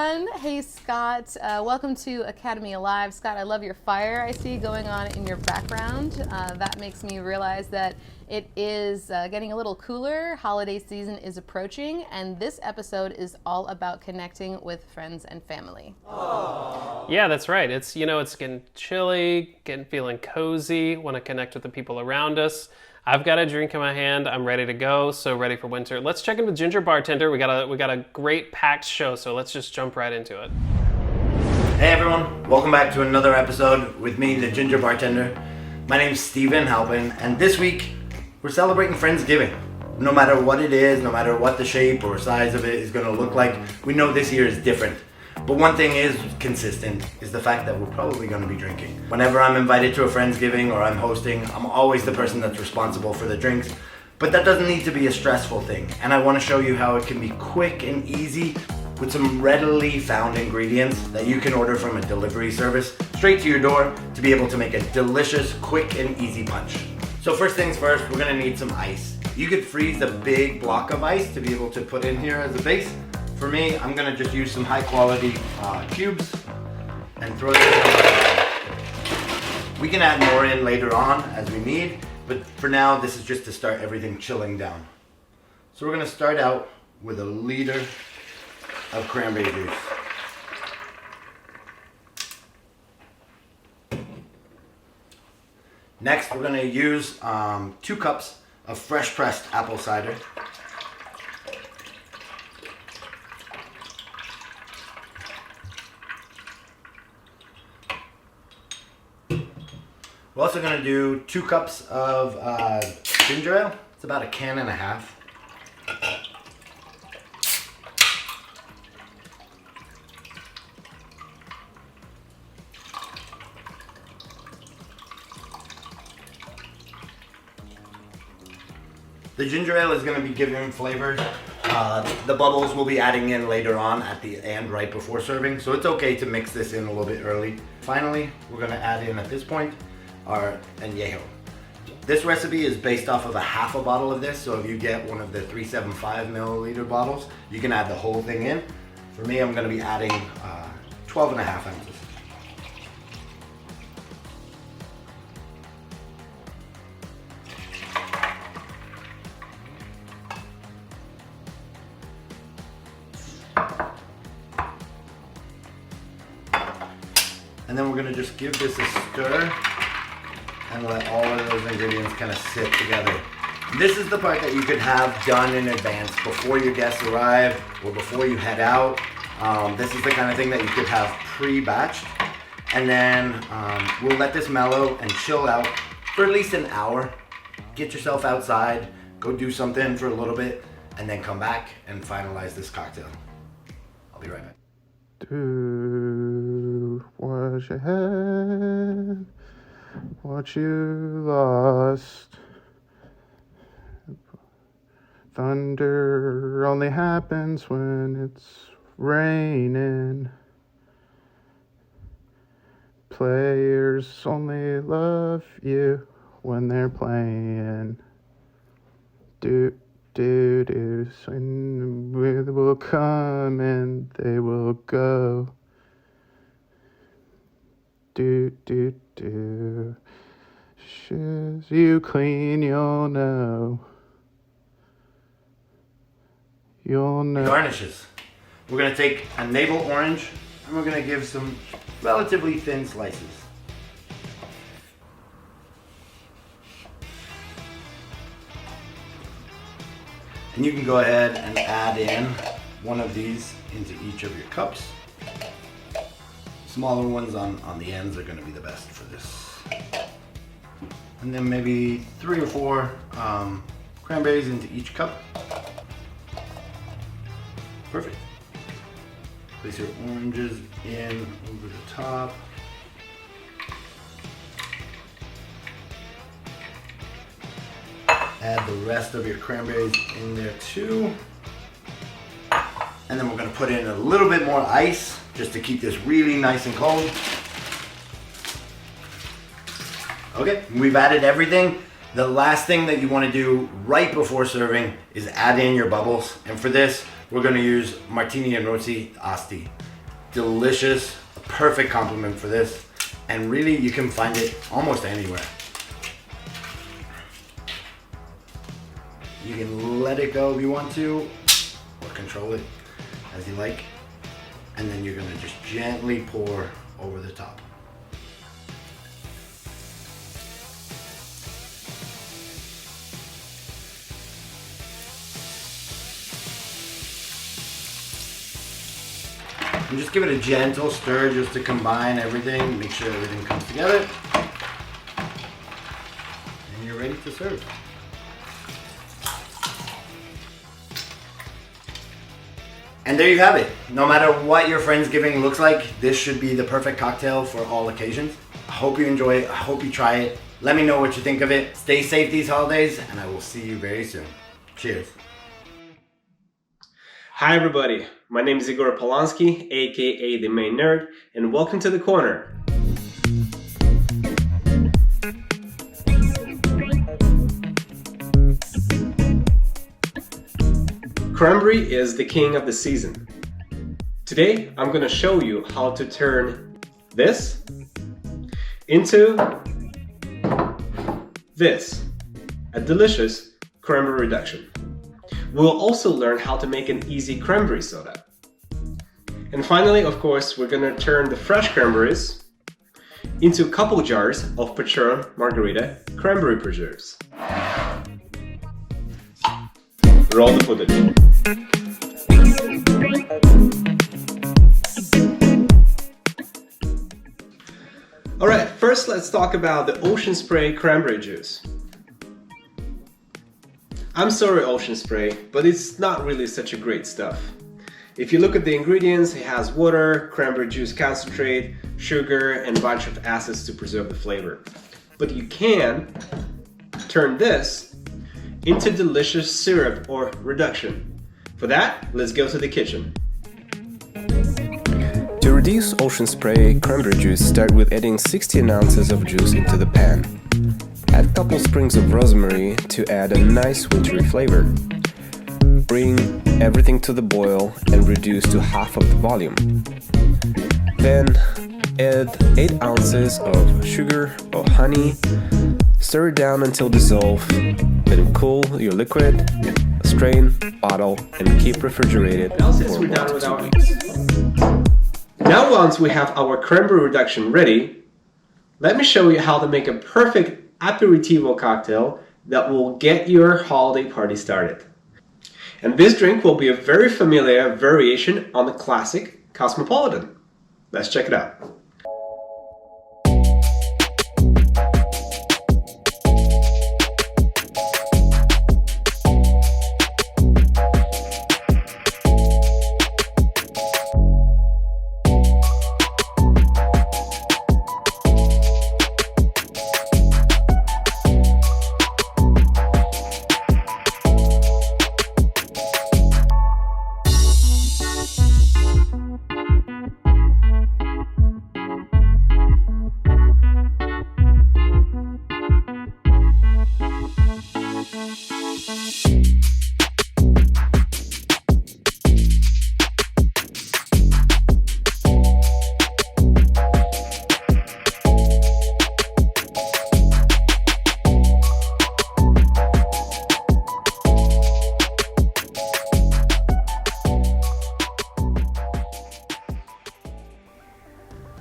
everyone. Hey, Scott. Welcome to Academy Alive. Scott, I love your fire I see going on in your background. That makes me realize that it is getting a little cooler. Holiday season is approaching, and this episode is all about connecting with friends and family. Aww. Yeah, that's right. It's getting chilly, feeling cozy, want to connect with the people around us. I've got a drink in my hand. I'm ready to go. So ready for winter. Let's check in with Ginger Bartender. We got a great packed show. So let's just jump right into it. Hey everyone, welcome back to another episode with me, the Ginger Bartender. My name's Steven Halpin, and this week we're celebrating Friendsgiving. No matter what it is, no matter what the shape or size of it is going to look like, we know this year is different. But one thing is consistent, is the fact that we're probably going to be drinking. Whenever I'm invited to a Friendsgiving or I'm hosting, I'm always the person that's responsible for the drinks. But that doesn't need to be a stressful thing. And I want to show you how it can be quick and easy with some readily found ingredients that you can order from a delivery service straight to your door to be able to make a delicious, quick and easy punch. So first things first, we're going to need some ice. You could freeze a big block of ice to be able to put in here as a base. For me, I'm gonna just use some high quality cubes and throw this on. We can add more in later on as we need, but for now, this is just to start everything chilling down. So we're gonna start out with a liter of cranberry juice. Next, we're gonna use 2 cups of fresh pressed apple cider. We're also going to do 2 cups of ginger ale. It's about 1.5 cans. The ginger ale is going to be giving flavor. The bubbles we'll be adding in later on at the end, right before serving. So it's okay to mix this in a little bit early. Finally, we're going to add in at this point our añejo. This recipe is based off of a half a bottle of this, so if you get one of the 375 milliliter bottles, you can add the whole thing in. For me, I'm going to be adding 12.5 ounces. And then we're going to just give this a stir and let all of those ingredients kind of sit together. This is the part that you could have done in advance before your guests arrive or before you head out. This is the kind of thing that you could have pre-batched. And then we'll let this mellow and chill out for at least an hour. Get yourself outside, go do something for a little bit, and then come back and finalize this cocktail. I'll be right back. Do what you had, what you lost. Thunder only happens when it's raining. Players only love you when they're playing. And they will come and they will go. Shoes you clean, you'll know. You'll know. Garnishes. We're going to take a navel orange and we're going to give some relatively thin slices. And you can go ahead and add in one of these into each of your cups. Smaller ones on the ends are going to be the best for this. And then maybe 3 or 4 cranberries into each cup. Perfect. Place your oranges in over the top. Add the rest of your cranberries in there too. And then we're going to put in a little bit more ice just to keep this really nice and cold. Okay, we've added everything. The last thing that you want to do right before serving is add in your bubbles. And for this, we're going to use Martini and Rossi Asti. delicious, perfect complement for this. And really, you can find it almost anywhere. You can let it go if you want to, or control it as you like. And then you're gonna just gently pour over the top. And just give it a gentle stir just to combine everything, make sure everything comes together. And you're ready to serve. And there you have it. No matter what your Friendsgiving looks like, this should be the perfect cocktail for all occasions. I hope you enjoy it. I hope you try it. Let me know what you think of it. Stay safe these holidays, and I will see you very soon. Cheers. Hi everybody, my name is Egor Polanski, aka The Main Nerd, and welcome to The Corner. Cranberry is the king of the season. Today I'm going to show you how to turn this into this, a delicious cranberry reduction. We'll also learn how to make an easy cranberry soda. And finally, of course, we're gonna turn the fresh cranberries into a couple jars of Patron Margarita cranberry preserves. Roll the footage. Alright, first let's talk about the Ocean Spray cranberry juice. I'm sorry Ocean Spray, but it's not really such a great stuff. If you look at the ingredients, it has water, cranberry juice concentrate, sugar, and a bunch of acids to preserve the flavor. But you can turn this into delicious syrup or reduction. For that, let's go to the kitchen. To reduce Ocean Spray cranberry juice, start with adding 16 ounces of juice into the pan. Add a couple sprigs of rosemary to add a nice wintry flavor. Bring everything to the boil and reduce to half of the volume. Then add 8 ounces of sugar or honey. Stir it down until dissolved. Let it cool your liquid. Strain, bottle, and keep refrigerated Now since for we're 1 done to with 2 our weeks. Now once we have our cranberry reduction ready, let me show you how to make a perfect aperitivo cocktail that will get your holiday party started. And this drink will be a very familiar variation on the classic Cosmopolitan. Let's check it out.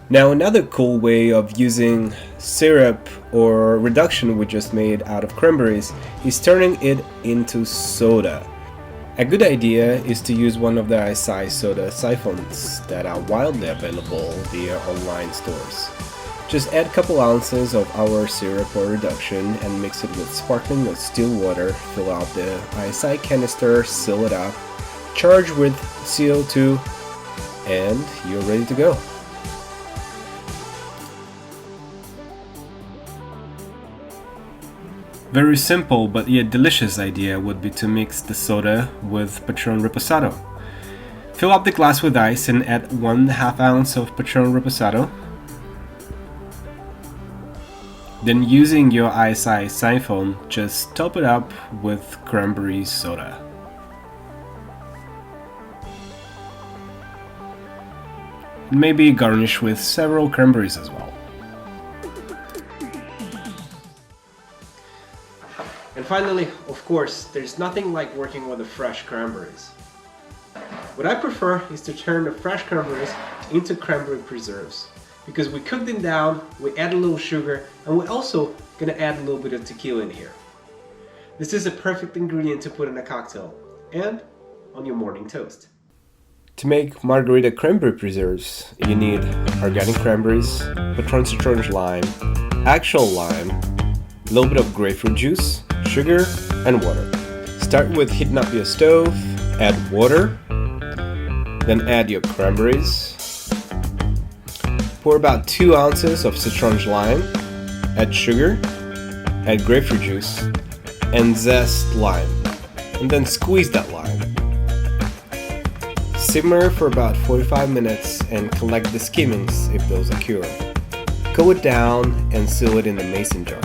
Now another cool way of using syrup or reduction we just made out of cranberries is turning it into soda. A good idea is to use one of the ice soda siphons that are widely available via online stores. Just add a couple ounces of our syrup or reduction and mix it with sparkling or still water, fill out the ISI canister, seal it up, charge with CO2, and you're ready to go. Very simple but yet delicious idea would be to mix the soda with Patron Reposado. Fill up the glass with ice and add 1/2 ounce of Patron Reposado. Then using your ISI siphon, just top it up with cranberry soda. and maybe garnish with several cranberries as well. And finally, of course, there's nothing like working with the fresh cranberries. What I prefer is to turn the fresh cranberries into cranberry preserves, because we cook them down, we add a little sugar, and we're also gonna add a little bit of tequila in here. This is a perfect ingredient to put in a cocktail and on your morning toast. To make Margarita cranberry preserves, you need organic cranberries, Patron citron lime, actual lime, a little bit of grapefruit juice, sugar, and water. Start with heating up your stove, add water, then add your cranberries. Pour about 2 ounces of citron lime, add sugar, add grapefruit juice, and zest lime, and then squeeze that lime. Simmer for about 45 minutes and collect the skimmings if those occur. Cool it down and seal it in the mason jars.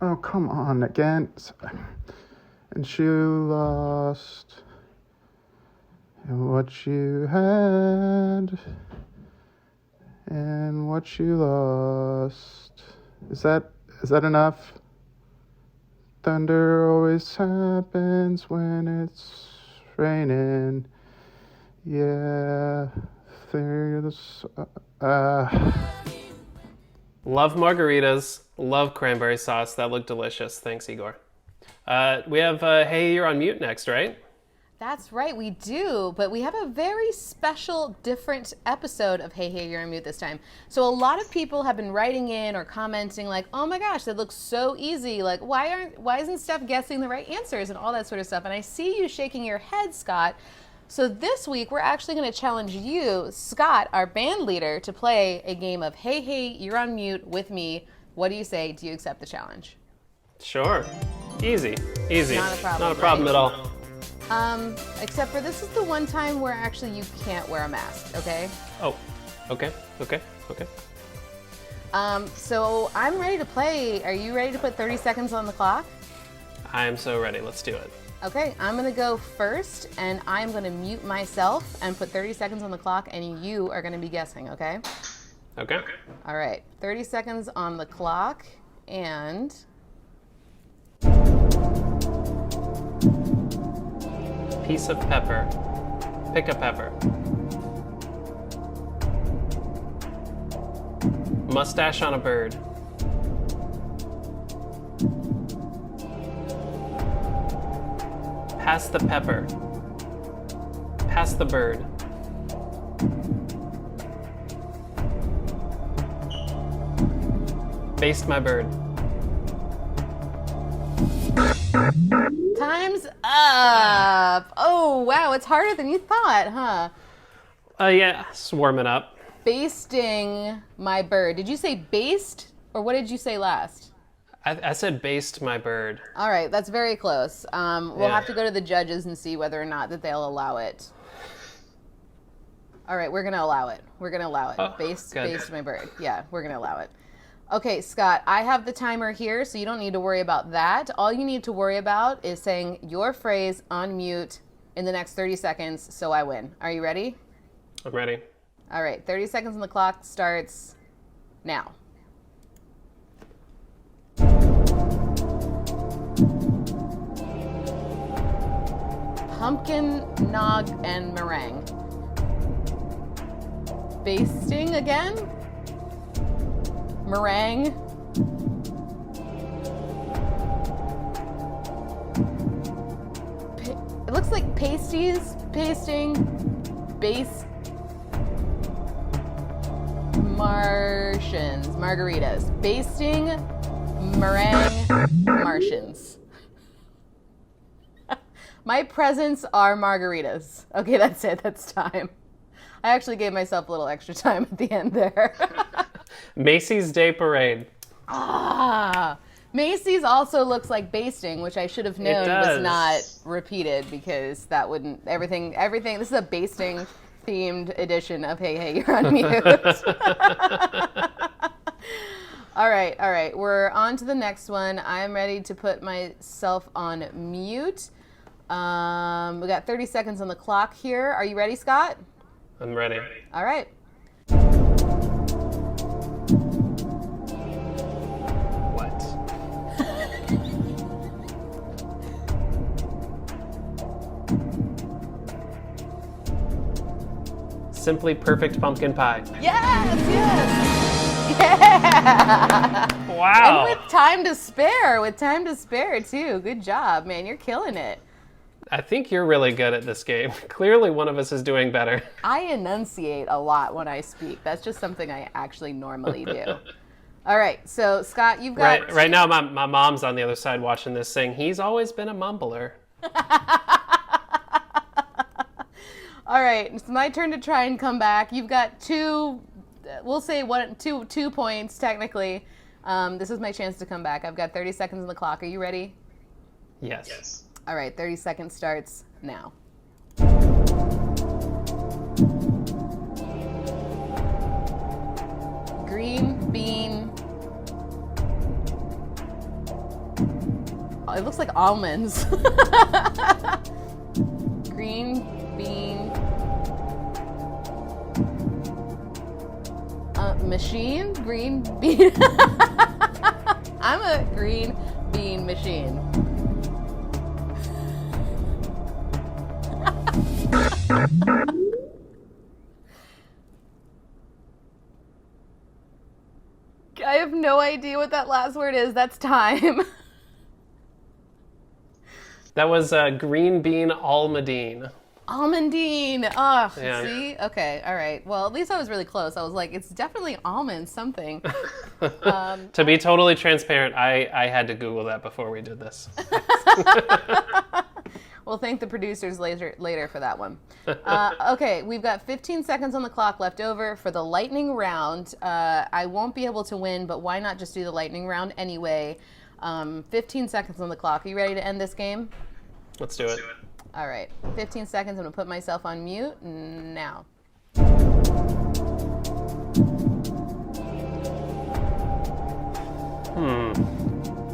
Oh, come on again. And she lost what you had and what you lost. Is that enough? Thunder always happens when it's raining. Yeah, there's Love margaritas, love cranberry sauce. That looked delicious. Thanks, Egor. We have Hey, You're on Mute next, right? That's right, we do, but we have a very special, different episode of Hey Hey You're on Mute this time. So a lot of people have been writing in or commenting like, oh my gosh, that looks so easy. Like, why isn't Steph guessing the right answers and all that sort of stuff? And I see you shaking your head, Scott. So this week, we're actually going to challenge you, Scott, our band leader, to play a game of Hey Hey You're on Mute with me. What do you say? Do you accept the challenge? Sure. Easy. Not a problem. Not a problem at all. Except for this is the one time where actually you can't wear a mask, okay? Oh, okay. So I'm ready to play. Are you ready to put 30 seconds on the clock? I am so ready. Let's do it. Okay, I'm gonna go first, and I'm gonna mute myself and put 30 seconds on the clock, and you are gonna be guessing, okay? Okay. All right, 30 seconds on the clock, and... Piece of pepper. Pick a pepper. Mustache on a bird. Pass the pepper. Pass the bird. Baste my bird. Time's up! Oh, wow, it's harder than you thought, huh? Yeah, swarm it up. Basting my bird. Did you say baste, or what did you say last? I said baste my bird. All right, that's very close. We'll have to go to the judges and see whether or not that they'll allow it. All right, we're gonna allow it. Oh, Baste good. my bird. Yeah, we're gonna allow it. Okay, Scott, I have the timer here, so you don't need to worry about that. All you need to worry about is saying your phrase on mute in the next 30 seconds, so I win. Are you ready? I'm ready. All right, 30 seconds on the clock starts now. Pumpkin, nog, and meringue. Basting again? Meringue. It looks like pasties, pasting, base, Martians, margaritas. Basting, meringue, Martians. My presents are margaritas. Okay, that's it. That's time. I actually gave myself a little extra time at the end there. Macy's Day Parade. Macy's also looks like basting, which I should have known was does. not repeated because that wouldn't, everything, this is a basting themed edition of Hey Hey, You're on Mute. All right, we're on to the next one. I'm ready to put myself on mute. We got 30 seconds on the clock here. Are you ready, Scott? I'm ready. All right. What? Simply Perfect Pumpkin Pie. Yes. Yeah. Wow. And with time to spare too. Good job, man. You're killing it. I think you're really good at this game. Clearly one of us is doing better. I enunciate a lot when I speak. That's just something I actually normally do. All right, so Scott, you've got... Right now my mom's on the other side watching this saying, he's always been a mumbler. All right, it's my turn to try and come back. You've got two points, technically. This is my chance to come back. I've got 30 seconds on the clock. Are you ready? Yes. All right, 30 seconds starts now. Green bean. Oh, it looks like almonds. Green bean. Machine? Green bean. I'm a green bean machine. I have no idea what that last word is. That's time. That was green bean almondine. Almondine. Oh, Yeah. See? Okay, all right. Well, at least I was really close. I was like, it's definitely almond something. To be totally transparent, I had to Google that before we did this. We'll thank the producers later for that one. Okay, we've got 15 seconds on the clock left over for the lightning round. I won't be able to win, but why not just do the lightning round anyway? 15 seconds on the clock. Are you ready to end this game? Let's do it. All right, 15 seconds. I'm gonna put myself on mute now.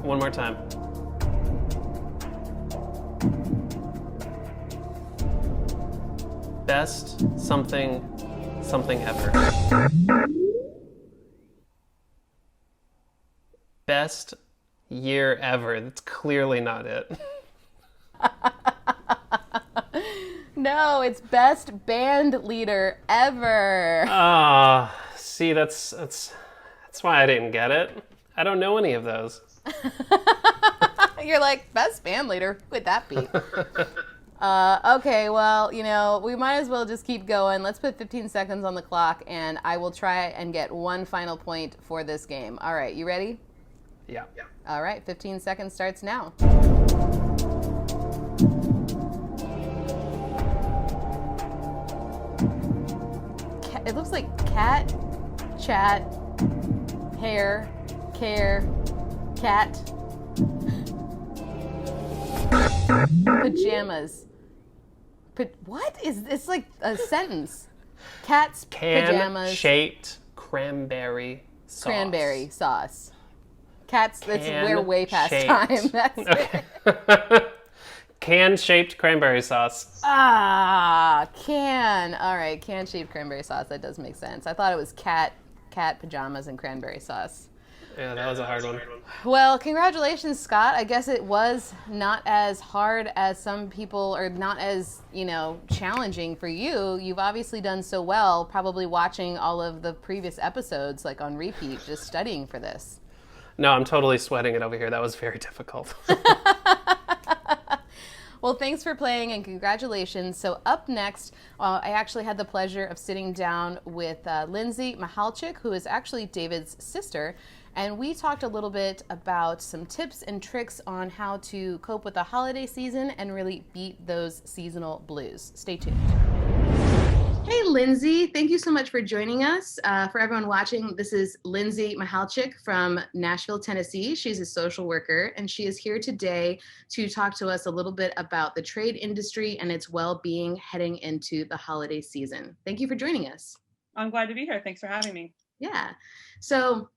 One more time. Best something ever. Best year ever. That's clearly not it. No, it's best band leader ever. See, that's why I didn't get it. I don't know any of those. You're like, best band leader? Who would that be? Okay, well, we might as well just keep going. Let's put 15 seconds on the clock, and I will try and get one final point for this game. All right, you ready? Yeah. All right, 15 seconds starts now. It looks like cat, chat, hair, care, cat, pajamas. What is it's like a sentence? Cat's pajamas. Can-shaped cranberry sauce. Cranberry sauce. Cats. We're way past Can-shaped. time. That's Okay. Can-shaped cranberry sauce. can. All right. right. Canned shaved cranberry sauce. That does make sense. I thought it was cat pajamas and cranberry sauce. Yeah, that was a hard one. Well, congratulations, Scott. I guess it was not as hard as some people, or not as, challenging for you. You've obviously done so well, probably watching all of the previous episodes, like on repeat, just studying for this. No, I'm totally sweating it over here. That was very difficult. Well, thanks for playing and congratulations. So up next, I actually had the pleasure of sitting down with Lindsay Mihalcik, who is actually David's sister. And we talked a little bit about some tips and tricks on how to cope with the holiday season and really beat those seasonal blues. Stay tuned. Hey, Lindsay, thank you so much for joining us. For everyone watching, this is Lindsay Mihalcik from Nashville, Tennessee. She's a social worker, and she is here today to talk to us a little bit about the trade industry and its well-being heading into the holiday season. Thank you for joining us. I'm glad to be here. Thanks for having me. Yeah. So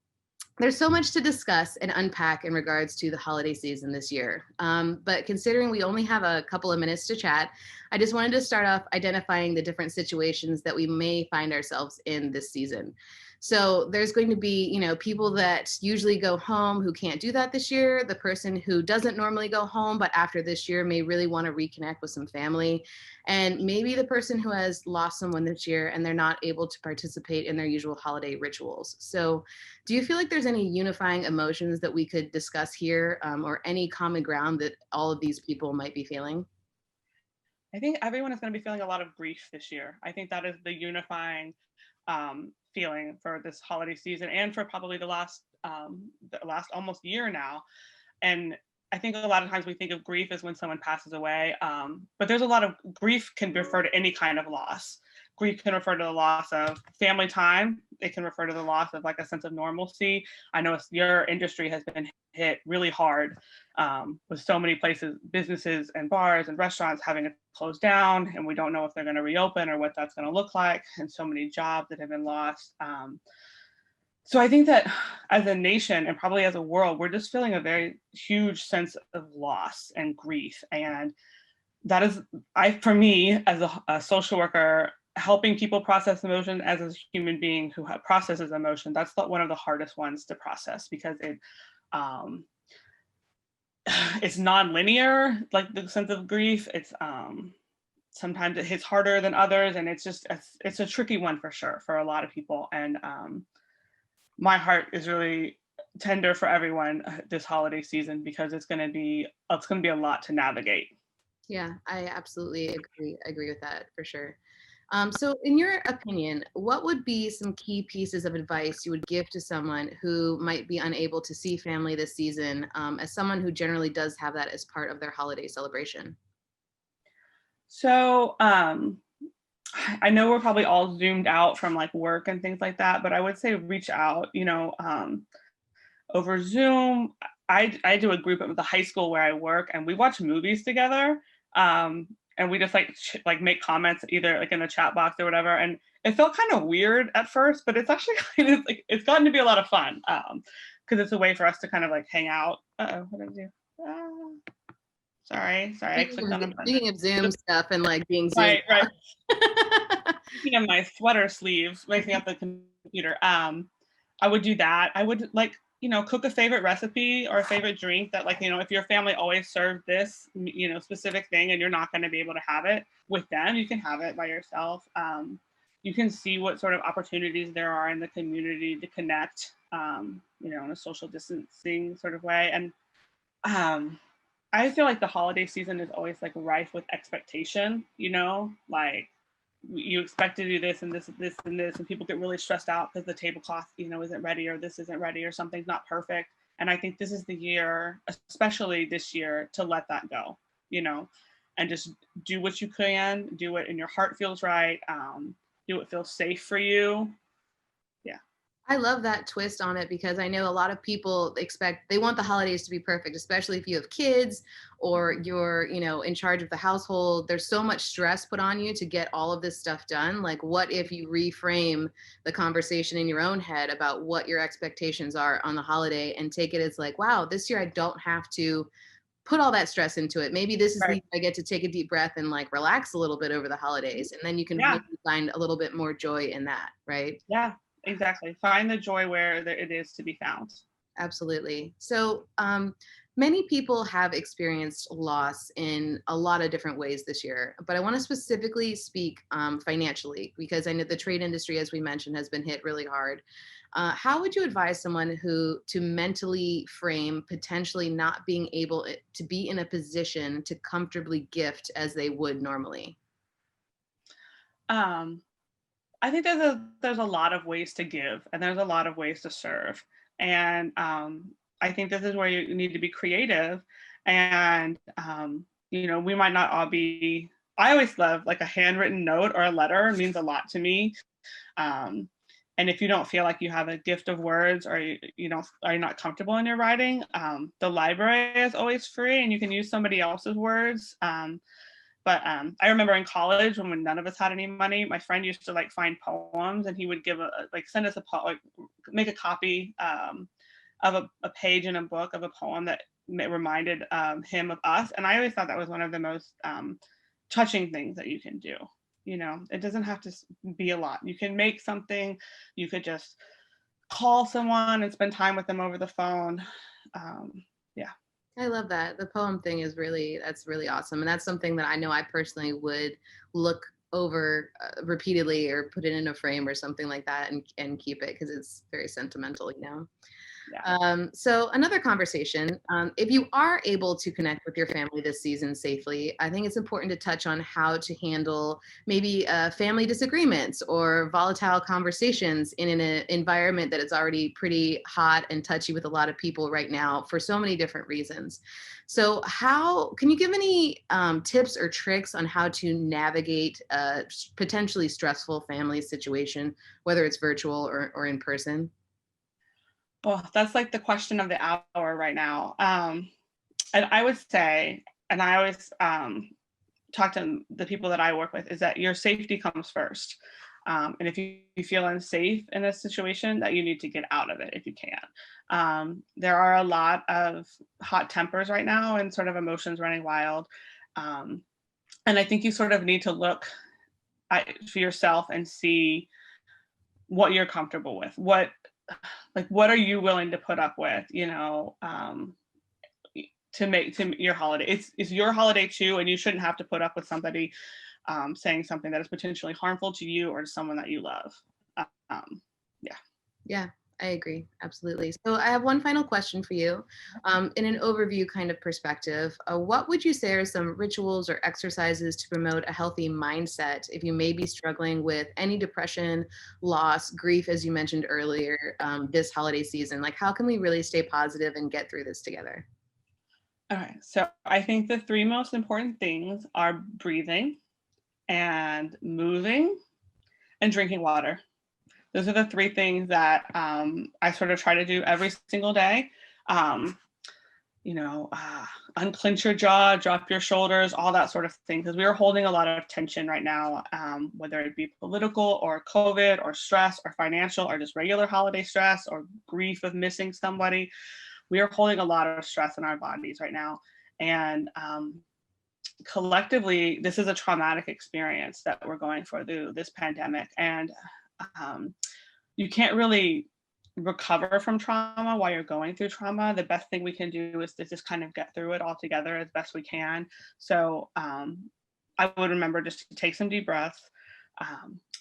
there's so much to discuss and unpack in regards to the holiday season this year. But considering we only have a couple of minutes to chat, I just wanted to start off identifying the different situations that we may find ourselves in this season. So there's going to be, people that usually go home who can't do that this year, the person who doesn't normally go home, but after this year may really want to reconnect with some family, and maybe the person who has lost someone this year and they're not able to participate in their usual holiday rituals. So do you feel like there's any unifying emotions that we could discuss here, or any common ground that all of these people might be feeling? I think everyone is going to be feeling a lot of grief this year. I think that is the unifying feeling for this holiday season, and for probably the last almost year now. And I think a lot of times we think of grief as when someone passes away, but there's a lot of grief can refer to any kind of loss. Grief can refer to the loss of family time. It can refer to the loss of like a sense of normalcy. I know your industry has been hit really hard, with so many places, businesses and bars and restaurants having to close down, and we don't know if they're going to reopen or what that's going to look like, and so many jobs that have been lost. So I think that as a nation and probably as a world, we're just feeling a very huge sense of loss and grief. And that is, for me, as a social worker, helping people process emotion as a human being who processes emotion, that's one of the hardest ones to process, because it's non-linear, like the sense of grief. It's sometimes it hits harder than others, and it's a tricky one for sure for a lot of people. And my heart is really tender for everyone this holiday season, because it's going to be a lot to navigate. Yeah, I absolutely agree with that for sure. So in your opinion, what would be some key pieces of advice you would give to someone who might be unable to see family this season, as someone who generally does have that as part of their holiday celebration? So I know we're probably all zoomed out from like work and things like that, but I would say reach out, over Zoom. I do a group at the high school where I work, and we watch movies together. And we just like make comments either like in the chat box or whatever. And it felt kind of weird at first, but it's actually kind of like, it's gotten to be a lot of fun, because it's a way for us to kind of like hang out. Uh-oh, what did I do? Sorry. I clicked on a button. Speaking of Zoom stuff and like being Zoom. Right. Speaking of my sweater sleeve, waking up the computer. I would do that. I would cook a favorite recipe or a favorite drink that if your family always served this, specific thing, and you're not going to be able to have it with them, you can have it by yourself. You can see what sort of opportunities there are in the community to connect, in a social distancing sort of way. And I feel like the holiday season is always like rife with expectation, like you expect to do this and this and this, and people get really stressed out because the tablecloth, isn't ready, or this isn't ready, or something's not perfect. And I think this is the year, especially this year, to let that go, and just do what you can, do it, and your heart feels right, do what feels safe for you. I love that twist on it, because I know a lot of people they want the holidays to be perfect, especially if you have kids or you're, in charge of the household. There's so much stress put on you to get all of this stuff done. Like, what if you reframe the conversation in your own head about what your expectations are on the holiday and take it as like, wow, this year I don't have to put all that stress into it. Maybe this is the Right. I get to take a deep breath and like relax a little bit over the holidays, and then you can Yeah. maybe find a little bit more joy in that, right? Yeah. Exactly. Find the joy where it is to be found. Absolutely. So, many people have experienced loss in a lot of different ways this year, but I want to specifically speak financially because I know the trade industry, as we mentioned, has been hit really hard. How would you advise someone who to mentally frame potentially not being able to be in a position to comfortably gift as they would normally? Um, I think there's a lot of ways to give, and there's a lot of ways to serve, and I think this is where you need to be creative, and we might not all be. I always love like a handwritten note or a letter means a lot to me. Um, and if you don't feel like you have a gift of words, or are you not comfortable in your writing, the library is always free, and you can use somebody else's words. But I remember in college when none of us had any money, my friend used to like find poems, and he would send us like make a copy of a page in a book of a poem that reminded him of us. And I always thought that was one of the most touching things that you can do. It doesn't have to be a lot. You can make something. You could just call someone and spend time with them over the phone. Yeah. I love that. The poem thing is that's really awesome. And that's something that I know I personally would look over repeatedly or put it in a frame or something like that and keep it because it's very sentimental, you know? Yeah. So another conversation, if you are able to connect with your family this season safely, I think it's important to touch on how to handle maybe family disagreements or volatile conversations in an environment that is already pretty hot and touchy with a lot of people right now for so many different reasons. So how can you give any tips or tricks on how to navigate a potentially stressful family situation, whether it's virtual or in person? Well, that's like the question of the hour right now. And I would say, and I always talk to the people that I work with, is that your safety comes first. And if you feel unsafe in a situation, that you need to get out of it if you can. There are a lot of hot tempers right now and sort of emotions running wild. And I think you sort of need to look for yourself and see what you're comfortable with. What are you willing to put up with, to make to your holiday? It's your holiday too, and you shouldn't have to put up with somebody saying something that is potentially harmful to you or to someone that you love. Yeah. Yeah, I agree. Absolutely. So I have one final question for you. In an overview kind of perspective, what would you say are some rituals or exercises to promote a healthy mindset if you may be struggling with any depression, loss, grief, as you mentioned earlier, this holiday season? Like, how can we really stay positive and get through this together? All right. So I think the three most important things are breathing and moving and drinking water. Those are the three things that I sort of try to do every single day. Um, unclench your jaw, drop your shoulders, all that sort of thing, because we are holding a lot of tension right now, whether it be political or COVID or stress or financial or just regular holiday stress or grief of missing somebody. We are holding a lot of stress in our bodies right now. And collectively, this is a traumatic experience that we're going through this pandemic. And you can't really recover from trauma while you're going through trauma. The best thing we can do is to just kind of get through it all together as best we can. So I would remember just to take some deep breaths,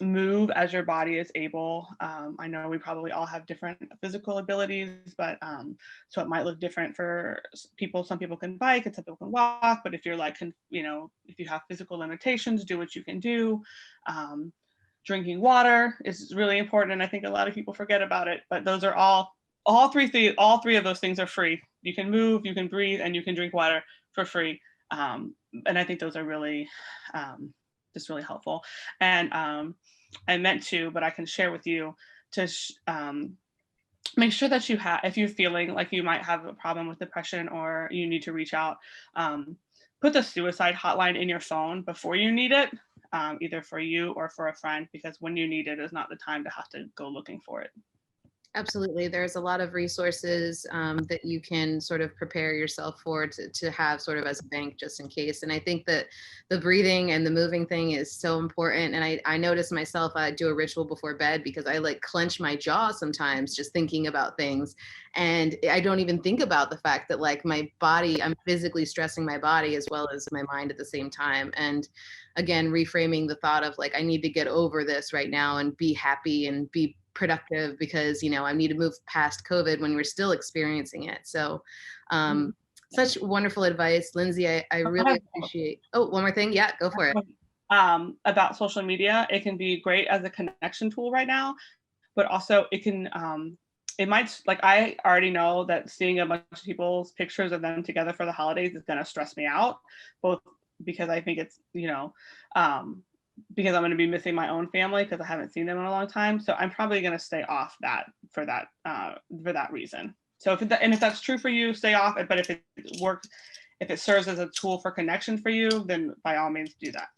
move as your body is able. I know we probably all have different physical abilities, but so it might look different for people. Some people can bike and some people can walk, but if you're like, if you have physical limitations, do what you can do. Drinking water is really important, and I think a lot of people forget about it, but those are all three of those things are free. You can move, you can breathe, and you can drink water for free. And I think those are really just really helpful. And I meant to, but I can share with you to make sure that if you're feeling like you might have a problem with depression or you need to reach out, put the suicide hotline in your phone before you need it, either for you or for a friend, because when you need it is not the time to have to go looking for it. Absolutely. There's a lot of resources that you can sort of prepare yourself for to have sort of as a bank just in case. And I think that the breathing and the moving thing is so important. And I notice myself, I do a ritual before bed because I like clench my jaw sometimes just thinking about things. And I don't even think about the fact that like my body, I'm physically stressing my body as well as my mind at the same time. And again, reframing the thought of like, I need to get over this right now and be happy and be productive because I need to move past COVID when we're still experiencing it. So such wonderful advice, Lindsay. I really appreciate. Oh, one more thing. Yeah, go for it. About social media, it can be great as a connection tool right now, but also it can it might, like, I already know that seeing a bunch of people's pictures of them together for the holidays is going to stress me out, both because I think it's because I'm going to be missing my own family because I haven't seen them in a long time. So I'm probably going to stay off that for that reason. So if that's true for you, stay off it. But if it serves as a tool for connection for you, then by all means do that.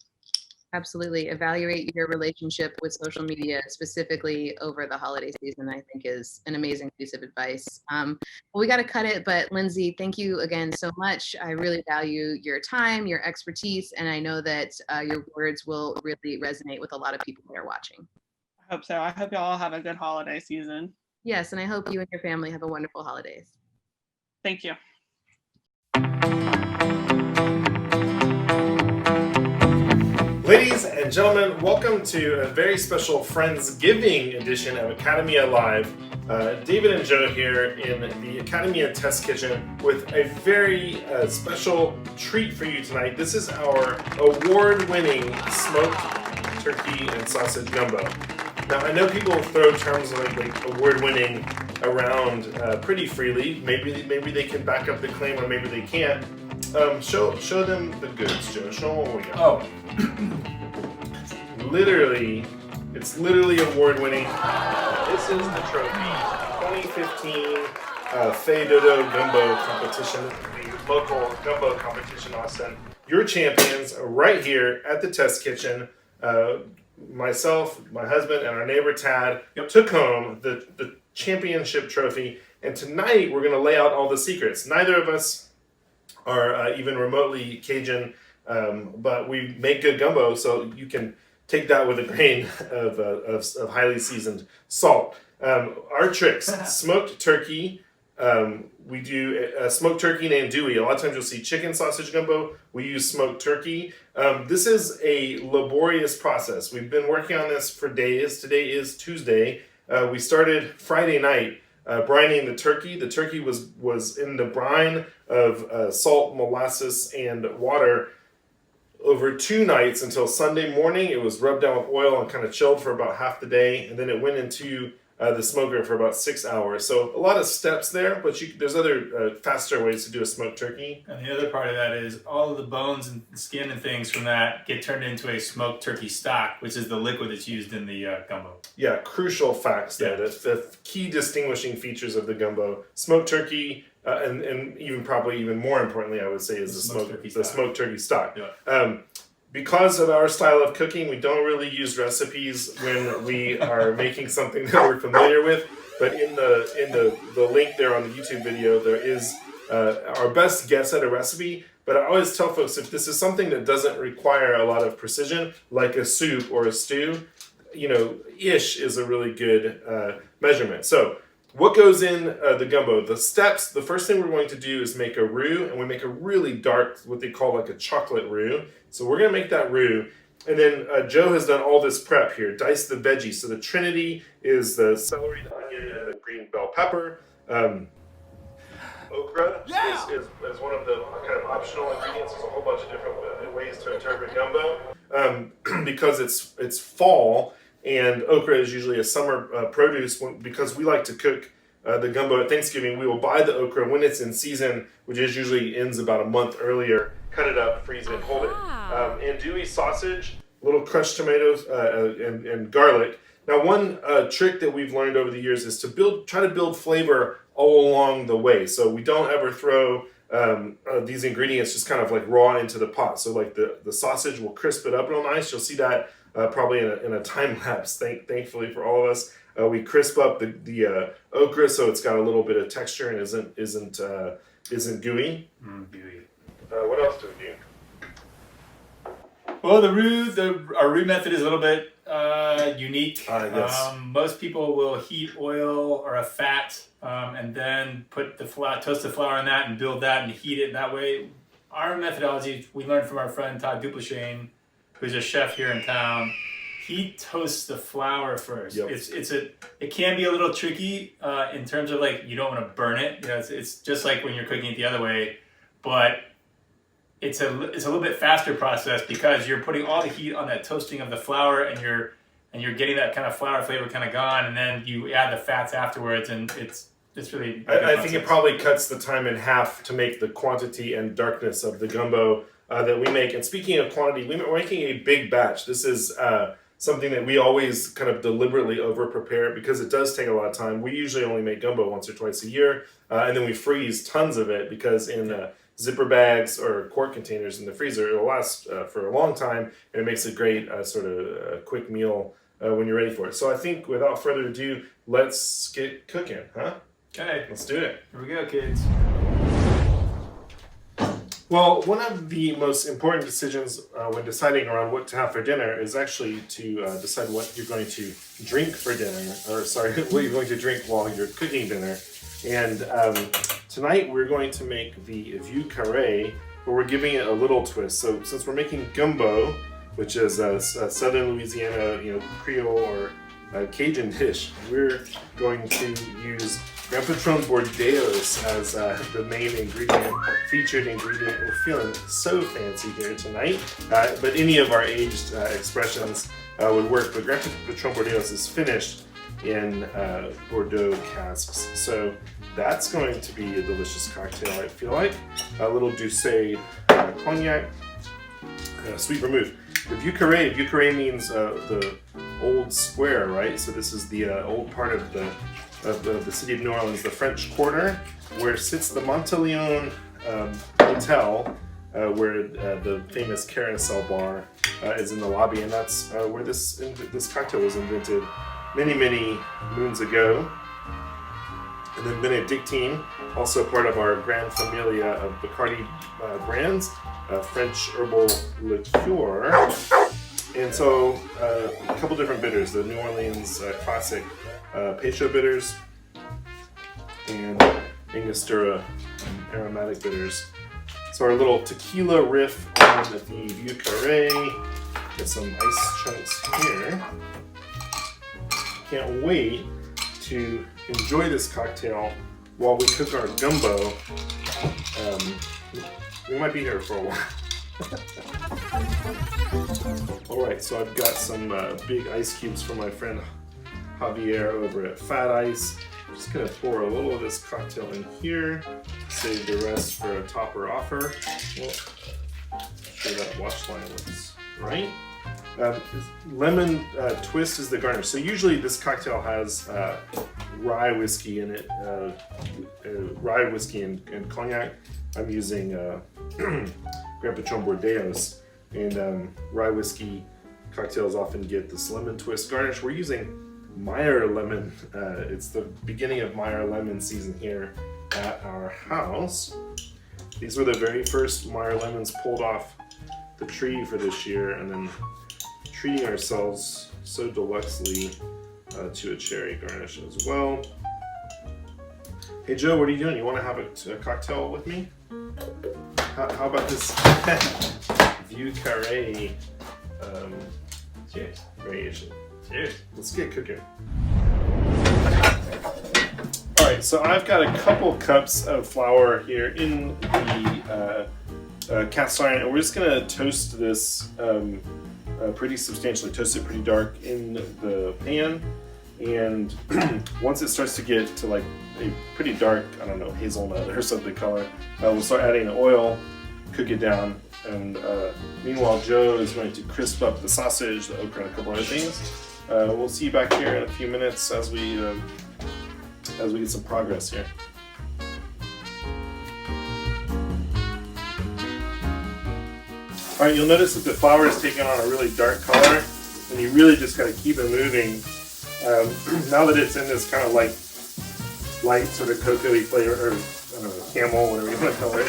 Absolutely. Evaluate your relationship with social media, specifically over the holiday season, I think is an amazing piece of advice. Well, we got to cut it, but Lindsay, thank you again so much. I really value your time, your expertise, and I know that your words will really resonate with a lot of people that are watching. I hope so. I hope you all have a good holiday season. Yes, and I hope you and your family have a wonderful holidays. Thank you. Ladies and gentlemen, welcome to a very special Friendsgiving edition of Academia Live. David and Joe here in the Academia Test Kitchen with a very special treat for you tonight. This is our award-winning smoked turkey and sausage gumbo. Now, I know people throw terms like award-winning around pretty freely. Maybe they can back up the claim, or maybe they can't. Show them the goods, Joe. Show them what we got. Oh. It's literally award-winning. This is the trophy. 2015 Fay Dodo Gumbo competition, the local gumbo competition, Austin. Your champions are right here at the test kitchen. Myself, my husband, and our neighbor Tad took home the championship trophy. And tonight we're going to lay out all the secrets. Neither of us are even remotely Cajun, but we make good gumbo, so you can take that with a grain of highly seasoned salt. Our tricks: smoked turkey. We do a smoked turkey named Dewey. A lot of times you'll see chicken sausage gumbo. We use smoked turkey. This is a laborious process. We've been working on this for days. Today is Tuesday. We started Friday night brining the turkey. The turkey was in the brine of salt, molasses, and water over 2 nights until Sunday morning. It was rubbed down with oil and kind of chilled for about half the day, and then it went into the smoker for about 6 hours. So a lot of steps there, but there's other faster ways to do a smoked turkey. And the other part of that is all of the bones and skin and things from that get turned into a smoked turkey stock, which is the liquid that's used in the gumbo. Yeah, crucial facts there. The key distinguishing features of the gumbo. Smoked turkey, and even more importantly, I would say, is the smoked turkey stock. Yeah. Because of our style of cooking, we don't really use recipes when we are making something that we're familiar with. But in the link there on the YouTube video, there is our best guess at a recipe. But I always tell folks, if this is something that doesn't require a lot of precision, like a soup or a stew, ish is a really good measurement. So what goes in the gumbo? The steps, the first thing we're going to do is make a roux, and we make a really dark, what they call like a chocolate roux. So we're going to make that roux. And then Joe has done all this prep here. Dice the veggies. So the trinity is the celery, the onion, and the green bell pepper. Okra is one of the kind of optional ingredients. There's a whole bunch of different ways to interpret gumbo. Because it's fall, and okra is usually a summer produce. Because we like to cook the gumbo at Thanksgiving, we will buy the okra when it's in season, which is usually ends about a month earlier. Cut it up, freeze it, hold it. Andouille sausage, little crushed tomatoes, and garlic. Now, one trick that we've learned over the years is to try to build flavor all along the way. So we don't ever throw these ingredients just kind of like raw into the pot. So like the sausage will crisp it up real nice. You'll see that probably in a time lapse, thankfully for all of us. We crisp up the okra so it's got a little bit of texture and isn't gooey. Gooey. What else do we do? Well, our roux method is a little bit unique. Yes. Most people will heat oil or a fat and then put toast the flour in that and build that and heat it that way. Our methodology we learned from our friend Todd Duplashane, who's a chef here in town. He toasts the flour first. Yep. It can be a little tricky in terms of like you don't want to burn it. You know, it's just like when you're cooking it the other way, but it's a little bit faster process because you're putting all the heat on that toasting of the flour and you're getting that kind of flour flavor kind of gone, and then you add the fats afterwards, and it's really. I think it probably cuts the time in half to make the quantity and darkness of the gumbo that we make. And speaking of quantity, we're making a big batch. This is something that we always kind of deliberately over prepare because it does take a lot of time. We usually only make gumbo once or twice a year, and then we freeze tons of it because in zipper bags or quart containers in the freezer, it'll last for a long time, and it makes a great sort of quick meal when you're ready for it. So I think without further ado, let's get cooking, huh? Okay, Let's do it. here we go, kids. Well, one of the most important decisions when deciding around what to have for dinner is actually to decide what you're going to drink for dinner, what you're going to drink while you're cooking dinner. And tonight we're going to make the vieux carré, but we're giving it a little twist. So since we're making gumbo, which is a Southern Louisiana, Creole or Cajun dish, we're going to use Grand Patron Bordeaux as the main featured ingredient. We're feeling so fancy here tonight, but any of our aged expressions would work. But Grand Patron Bordeaux is finished in Bordeaux casks, so that's going to be a delicious cocktail. I feel like a little Douce cognac, sweet vermouth. The vieux carré means the old square, right? So this is the old part of the city of New Orleans, the French Quarter, where sits the Monteleone Hotel, where the famous Carousel Bar is in the lobby, and that's where this cocktail was invented many moons ago. And then Benedictine, also part of our Grand Familia of Bacardi brands, French herbal liqueur. And so a couple different bitters, the New Orleans classic Peychaud bitters and Angostura aromatic bitters. So our little tequila riff on the vieux carré. Get some ice chunks here. Can't wait to enjoy this cocktail while we cook our gumbo. We might be here for a while. Alright, so I've got some big ice cubes from my friend Javier over at Fat Ice. I'm just going to pour a little of this cocktail in here, save the rest for a topper offer. Well, sure that watch line looks right. Lemon twist is the garnish. So usually this cocktail has rye whiskey in it, rye whiskey and cognac. I'm using Grand Patron Bordeaux, and rye whiskey cocktails often get this lemon twist garnish. We're using Meyer lemon. It's the beginning of Meyer lemon season here at our house. These were the very first Meyer lemons pulled off the tree for this year, and then treating ourselves so deluxely to a cherry garnish as well. Hey Joe, what are you doing? You want to have a cocktail with me? How about this vieux carré Cheers. variation? Cheers. Let's get cooking. Alright, so I've got a couple cups of flour here in the cast iron, and we're just going to toast this pretty substantially, toast it pretty dark in the pan. And once it starts to get to like a pretty dark, I don't know, hazelnut or something color, we'll start adding the oil, cook it down, and meanwhile Joe is going to crisp up the sausage, the okra, and a couple other things. We'll see you back here in a few minutes as we get some progress here. Alright, you'll notice that the flour is taking on a really dark color, and you really just got to keep it moving Now that it's in this kind of like light sort of cocoa-y flavor, or I don't know, camel, whatever you want to call it,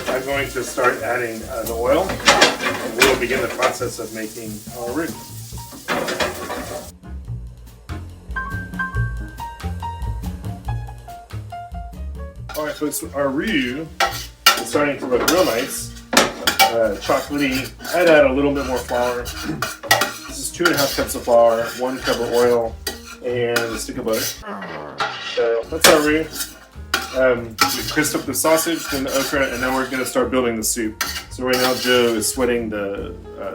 I'm going to start adding the oil, and we'll begin the process of making our roux. All right, folks, our roux is starting to look real nice, chocolatey. I'd add a little bit more flour. This is 2.5 cups of flour, 1 cup of oil, and a stick of butter. So that's our roux. We crisped up the sausage, then the okra, and now we're going to start building the soup. So right now Joe is sweating the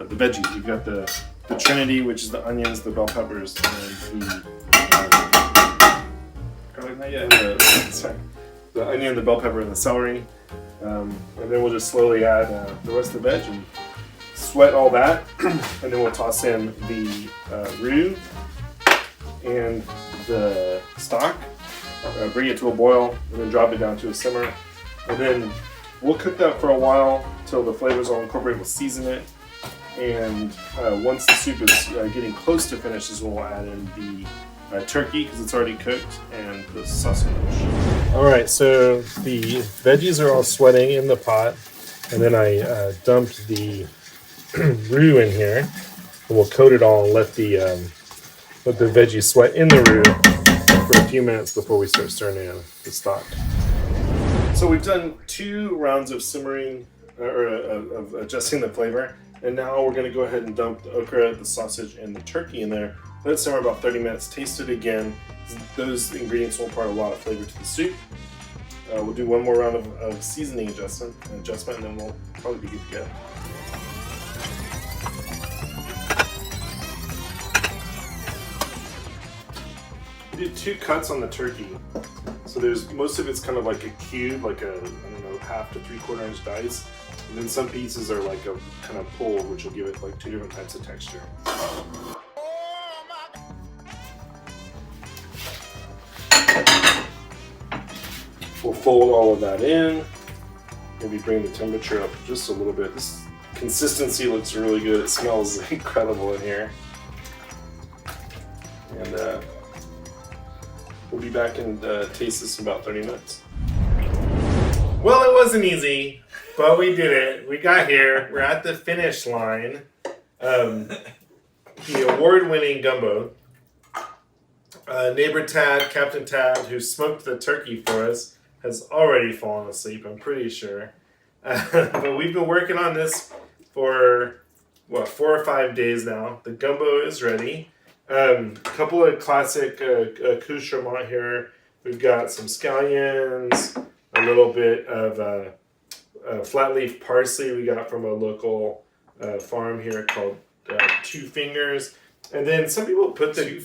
veggies. We've got the trinity, which is the onions, the bell peppers, and garlic, not yet. The onion, the bell pepper, and the celery. And then we'll just slowly add the rest of the veg and sweat all that. And then we'll toss in the roux and the stock. Bring it to a boil, and then drop it down to a simmer. And then we'll cook that for a while till the flavors all incorporate. We'll season it. And once the soup is getting close to finish is when we'll add in the turkey, because it's already cooked, and the sausage. All right, so the veggies are all sweating in the pot, and then I dumped the roux in here, and we'll coat it all and let the veggies sweat in the roux for a few minutes before we start stirring in the stock. So we've done 2 rounds of simmering, or of adjusting the flavor, and now we're going to go ahead and dump the okra, the sausage, and the turkey in there. Let it simmer about 30 minutes. Taste it again. Those ingredients will impart a lot of flavor to the soup. We'll do one more round of seasoning adjustment, and then we'll probably be good to go. We did 2 cuts on the turkey. So there's most of it's kind of like a cube, like a, I don't know, 1/2 to 3/4 inch dice. And then some pieces are like a kind of pull, which will give it like 2 different types of texture. We'll fold all of that in. Maybe bring the temperature up just a little bit. This consistency looks really good. It smells incredible in here. And we'll be back and taste this in about 30 minutes. Well, it wasn't easy, but we did it. We got here. We're at the finish line. The award-winning gumbo. Neighbor Tad, Captain Tad, who smoked the turkey for us, has already fallen asleep, I'm pretty sure. But we've been working on this for, 4 or 5 days now. The gumbo is ready. A couple of classic accoutrements here. We've got some scallions, a little bit of flat leaf parsley we got from a local farm here called Two Fingers. And then some people put the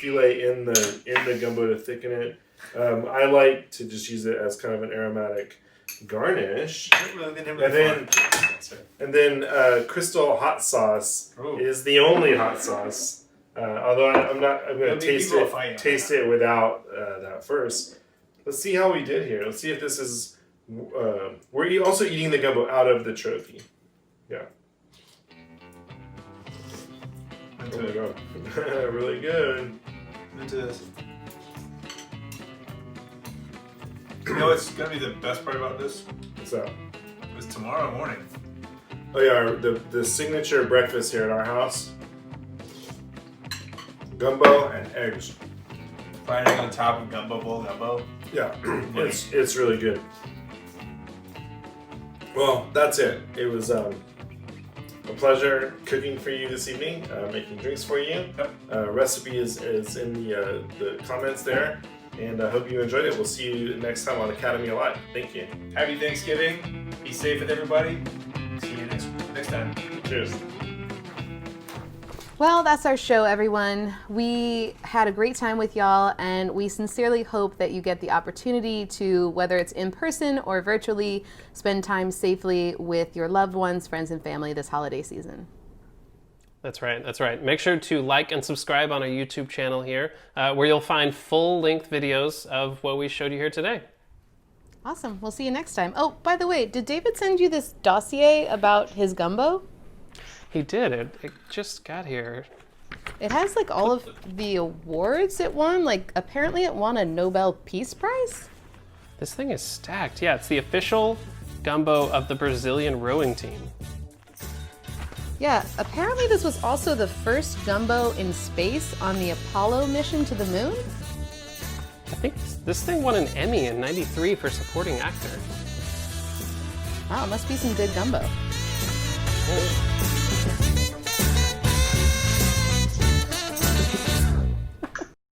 filet in the gumbo to thicken it. I like to just use it as kind of an aromatic garnish. And then Crystal hot sauce is the only hot sauce. Although I'm going to taste it without that first. Let's see how we did here. Let's see if this is. We're also eating the gumbo out of the trophy. Yeah. Oh my god. Really good. Into this. You know what's going to be the best part about this? What's that? It's tomorrow morning. Oh yeah, the signature breakfast here at our house. Gumbo and eggs. Fried egg on top of gumbo bowl gumbo. Yeah, it's really good. Well, that's it. It was a pleasure cooking for you this evening, making drinks for you. Yep. Recipe is in the comments there. And I hope you enjoyed it. We'll see you next time on Academy Alive. Thank you. Happy Thanksgiving. Be safe with everybody. See you next time. Cheers. Well, that's our show, everyone. We had a great time with y'all, and we sincerely hope that you get the opportunity to, whether it's in person or virtually, spend time safely with your loved ones, friends, and family this holiday season. That's right, that's right. Make sure to like and subscribe on our YouTube channel here, where you'll find full-length videos of what we showed you here today. Awesome. We'll see you next time. Oh, by the way, did David send you this dossier about his gumbo? He did. It just got here It has like all of the awards it won. Like apparently it won a Nobel Peace Prize. This thing is stacked. Yeah, it's the official gumbo of the Brazilian rowing team. Yeah, apparently this was also the first gumbo in space on the Apollo mission to the moon. I think this thing won an Emmy in '93 for supporting actor. Wow, it must be some good gumbo. Oh.